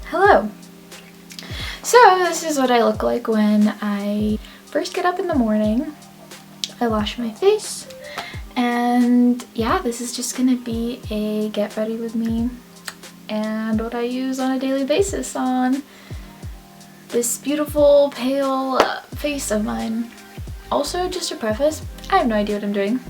Hello! So this is what I look like when I first get up in the morning. I wash my face and yeah, this is just gonna be a get ready with me and what I use on a daily basis on this beautiful pale face of mine. Also, just to preface, I have no idea what I'm doing.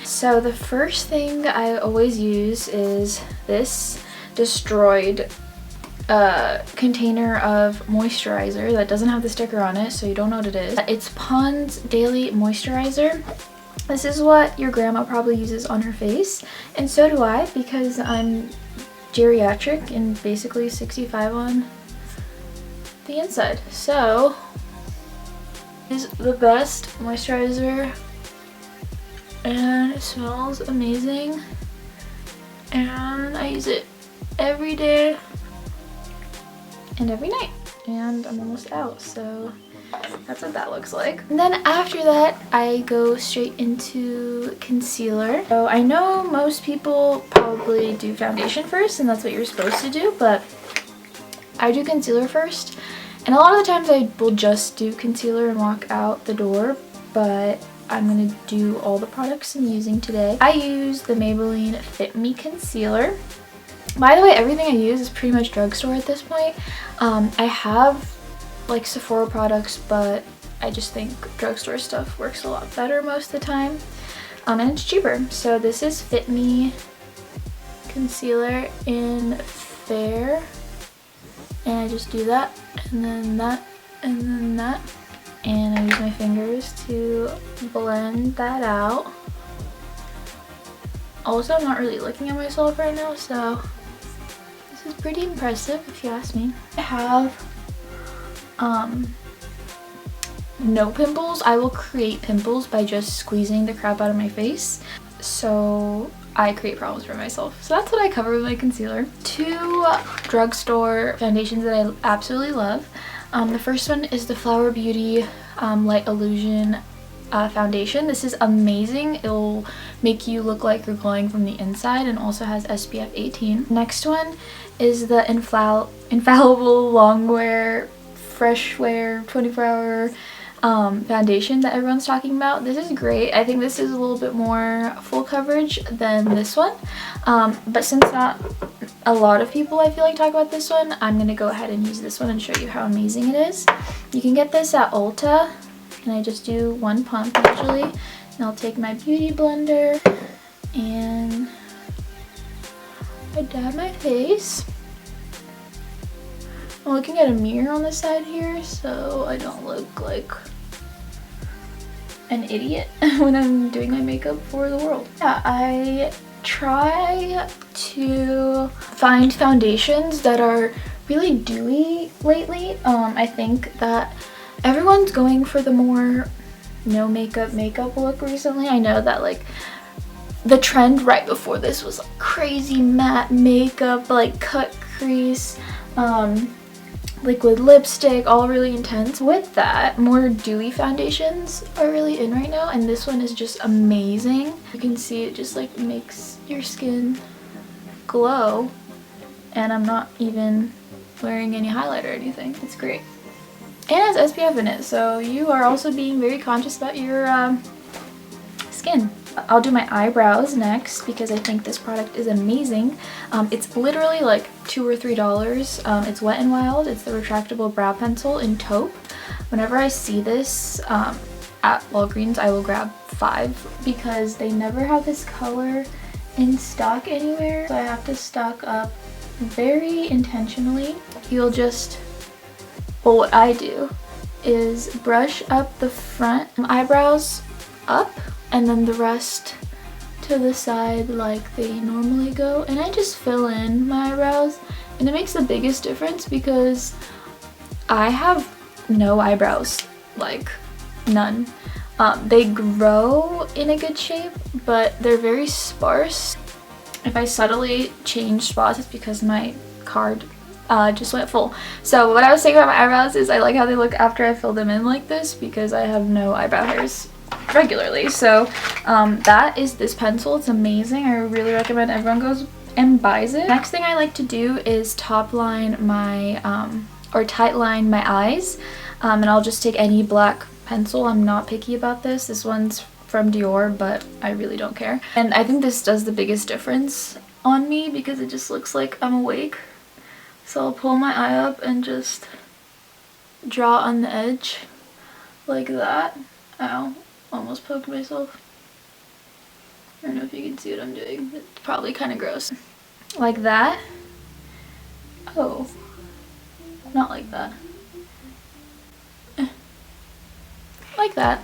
So the first thing I always use is this destroyed container of moisturizer that doesn't have the sticker on it, so you don't know what it is. It's Pond's Daily Moisturizer. This is what your grandma probably uses on her face, and so do I because I'm geriatric and basically 65 on the inside. So this is the best moisturizer and it smells amazing and I use it every day and every night, and I'm almost out, so that's what that looks like. And then after that I go straight into concealer. So I know most people probably do foundation first and that's what you're supposed to do, but I do concealer first, and a lot of the times I will just do concealer and walk out the door, but I'm gonna do all the products I'm using today. I use the Maybelline Fit Me Concealer. By the way, everything I use is pretty much drugstore at this point. I have like Sephora products, but I just think drugstore stuff works a lot better most of the time. And it's cheaper. So this is Fit Me Concealer in Fair. And I just do that, and then that, and then that. And I use my fingers to blend that out. Also, I'm not really looking at myself right now, so this is pretty impressive if you ask me. I have no pimples. I will create pimples by just squeezing the crap out of my face. So I create problems for myself. So that's what I cover with my concealer. Two drugstore foundations that I absolutely love. The first one is the Flower Beauty Light Illusion foundation. This is amazing. It'll make you look like you're glowing from the inside and also has SPF 18. Next one is the Infallible Longwear Fresh Wear 24-hour foundation that everyone's talking about. This is great. I think this is a little bit more full coverage than this one, but since not a lot of people I feel like talk about this one, I'm gonna go ahead and use this one and show you how amazing it is. You can get this at Ulta, and I just do one pump usually, and I'll take my beauty blender and I dab my face. I'm looking at a mirror on the side here so I don't look like an idiot when I'm doing my makeup for the world. Yeah, I try to find foundations that are really dewy lately. I think that everyone's going for the more no makeup look recently. I know that like the trend right before this was like crazy matte makeup, like cut crease, liquid lipstick, all really intense. With that, more dewy foundations are really in right now, and this one is just amazing. You can see it just like makes your skin glow, and I'm not even wearing any highlight or anything. It's great. And it has SPF in it, so you are also being very conscious about your skin. I'll do my eyebrows next because I think this product is amazing. It's literally like $2 or $3. It's Wet n Wild. It's the retractable brow pencil in taupe. Whenever I see this at Walgreens, I will grab 5 because they never have this color in stock anywhere. So I have to stock up very intentionally. You'll just, well, what I do is brush up the front eyebrows up, and then the rest to the side like they normally go, and I just fill in my eyebrows, and it makes the biggest difference because I have no eyebrows, like none. They grow in a good shape, but they're very sparse. If I subtly change spots, it's because my card just went full. So what I was saying about my eyebrows is I like how they look after I fill them in like this because I have no eyebrow hairs regularly. So that is this pencil. It's amazing. I really recommend everyone goes and buys it. Next thing I like to do is top line my, or tight line my eyes. And I'll just take any black pencil. I'm not picky about this. This one's from Dior, but I really don't care. And I think this does the biggest difference on me because it just looks like I'm awake. So I'll pull my eye up and just draw on the edge like that. Ow, almost poked myself. I don't know if you can see what I'm doing. It's probably kind of gross. Like that. Oh, not like that. Like that.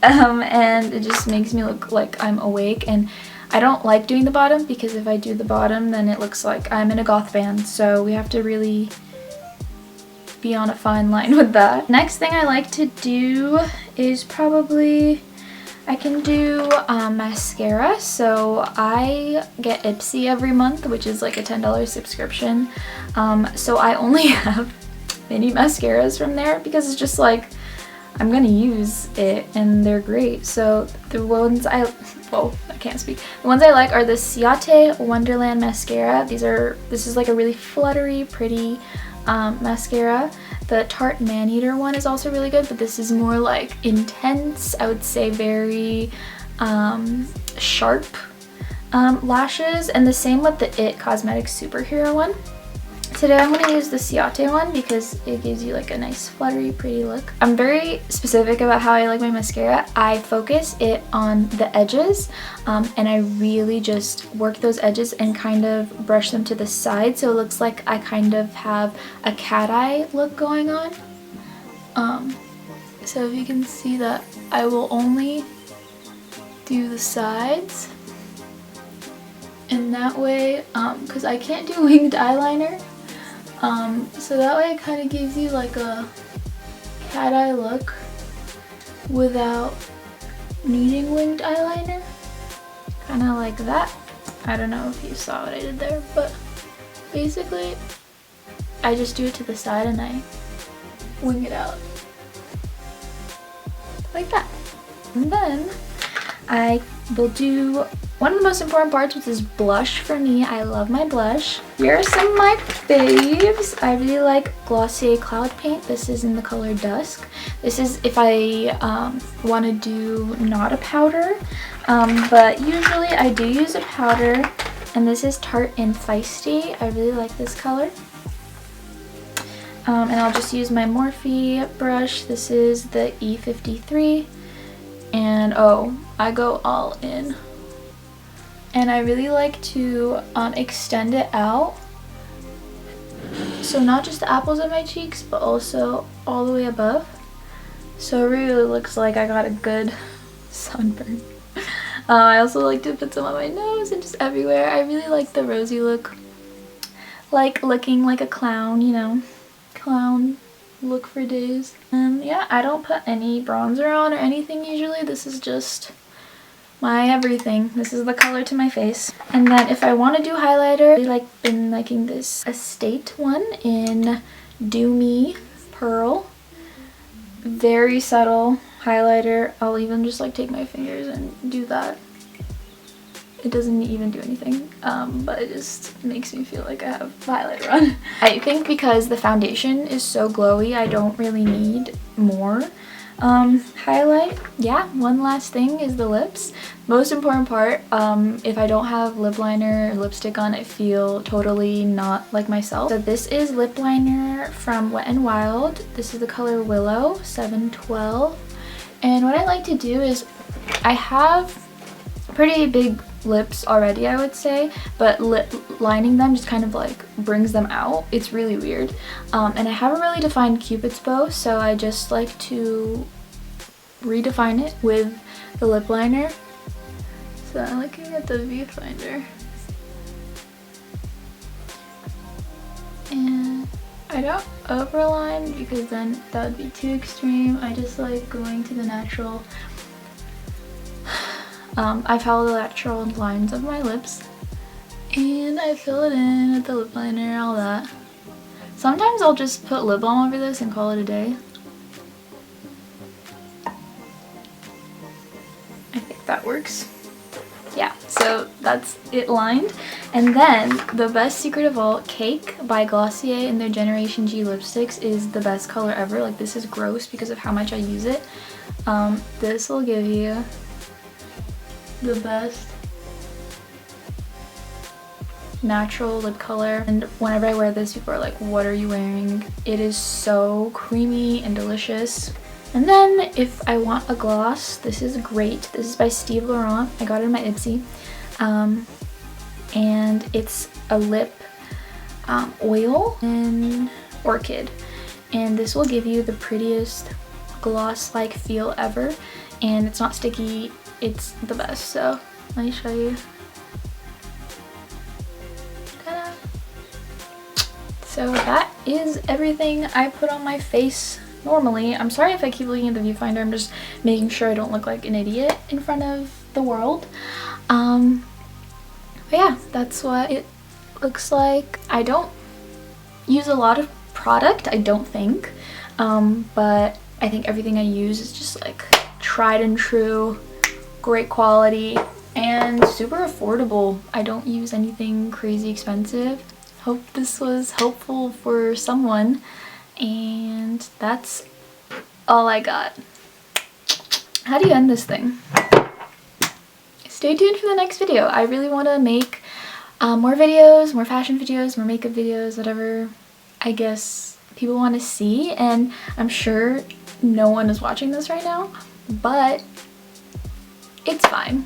And it just makes me look like I'm awake, and I don't like doing the bottom because if I do the bottom then it looks like I'm in a goth band, so we have to really be on a fine line with that. Next thing I like to do is probably, I can do mascara. So I get Ipsy every month, which is like a $10 subscription. So I only have mini mascaras from there because it's just like, I'm gonna use it and they're great. So the ones I can't speak. The ones I like are the Ciate Wonderland mascara. This is like a really fluttery, pretty mascara. The Tarte Maneater one is also really good, but this is more like intense, I would say very sharp lashes, and the same with the IT Cosmetics Superhero one. Today I'm going to use the Ciate one because it gives you like a nice fluttery pretty look. I'm very specific about how I like my mascara. I focus it on the edges and I really just work those edges and kind of brush them to the side so it looks like I kind of have a cat eye look going on. So if you can see that I will only do the sides, and that way, because I can't do winged eyeliner, so that way it kind of gives you like a cat eye look without needing winged eyeliner. Kind of like that. I don't know if you saw what I did there, but basically I just do it to the side and I wing it out. Like that. And then I will do one of the most important parts, which is blush for me. I love my blush. Here are some of my faves. I really like Glossier Cloud Paint. This is in the color Dusk. This is if I want to do not a powder, but usually I do use a powder, and this is Tarte and Feisty. I really like this color. And I'll just use my Morphe brush. This is the E53, and oh, I go all in. And I really like to extend it out, so not just the apples of my cheeks, but also all the way above. So it really looks like I got a good sunburn. I also like to put some on my nose and just everywhere. I really like the rosy look, like looking like a clown, you know, clown look for days. And yeah, I don't put any bronzer on or anything usually. This is just my everything. This is the color to my face. And then if I want to do highlighter, I've been liking this Estate one in Do Me Pearl. Very subtle highlighter. I'll even just like take my fingers and do that. It doesn't even do anything, but it just makes me feel like I have highlighter on. I think because the foundation is so glowy, I don't really need more highlight. Yeah, one last thing is the lips. Most important part, if I don't have lip liner or lipstick on, I feel totally not like myself. So this is lip liner from Wet n Wild. This is the color Willow 712. And what I like to do is, I have pretty big lips already, I would say, but lining them just kind of like brings them out. It's really weird. And I haven't really defined Cupid's bow, so I just like to redefine it with the lip liner. So I'm looking at the viewfinder, and I don't overline because then that would be too extreme. I just like going to the natural. I follow the natural lines of my lips and I fill it in with the lip liner, all that. Sometimes I'll just put lip balm over this and call it a day. I think that works. yeah, so that's it lined. And then the best secret of all, Cake by Glossier and their Generation G lipsticks is the best color ever. Like, this is gross because of how much I use it. This will give you the best natural lip color, and whenever I wear this, people are like, what are you wearing? It is so creamy and delicious. And then if I want a gloss, this is great. This is by Steve Laurent. I got it in my Ipsy. And it's a lip oil in Orchid. And this will give you the prettiest gloss-like feel ever. And it's not sticky. It's the best. So let me show you. Ta-da. So that is everything I put on my face normally. I'm sorry if I keep looking at the viewfinder. I'm just making sure I don't look like an idiot in front of the world. But yeah, that's what it looks like. I don't use a lot of product, I don't think. But I think everything I use is just like tried and true, great quality, and super affordable. I don't use anything crazy expensive. Hope this was helpful for someone. And that's all I got. How do you end this thing? Stay tuned for the next video. I really want to make more videos, more fashion videos, more makeup videos, whatever I guess people want to see. And I'm sure no one is watching this right now, but it's fine.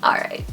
Alright.